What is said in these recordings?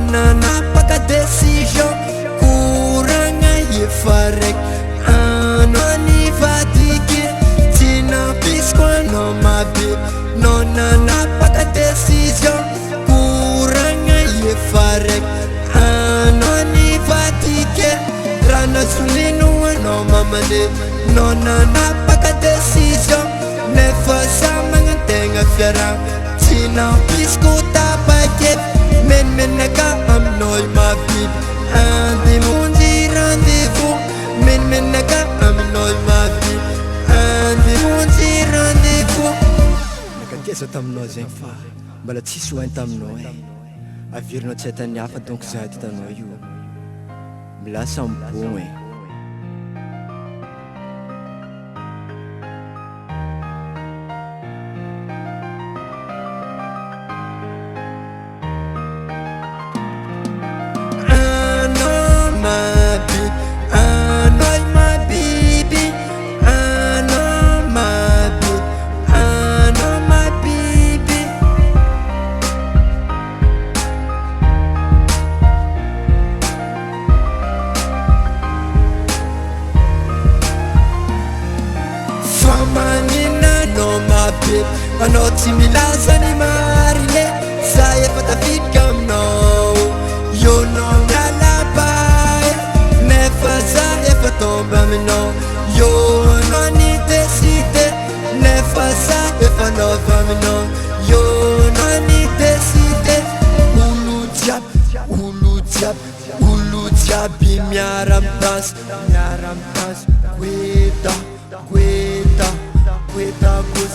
non napaka decision kuranga yefarek anoni fatike tina pisqua no mabe non napaka decision kuranga yefarek anoni fatike rana sulinu no mamane non napaka decision nefa samanga tenga fiara tina pisqua tapake men naka am noy ma bib andi mundi rendez-vous men naka am noy ma bib andi mundi rendez-vous nakatesa taminao zegny fa mbala tsisy hoainy taminao avirinao tsy haitany hafa donc za titanao io milasa mibogny anao tsy milaza ny marine za efa tafidika aminao io no mialabay nefa za efa tomba aminao io anao ny deside nefa za efa nova aminao io anao ny deside olo jiaby miara-mitasy Gueta gauche,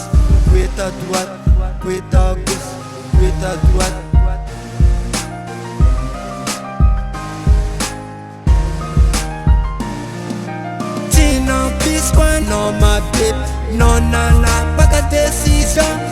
gueta droite, gueta gauche, gueta droite. Tina pisqua no ma babe, non napaka decision.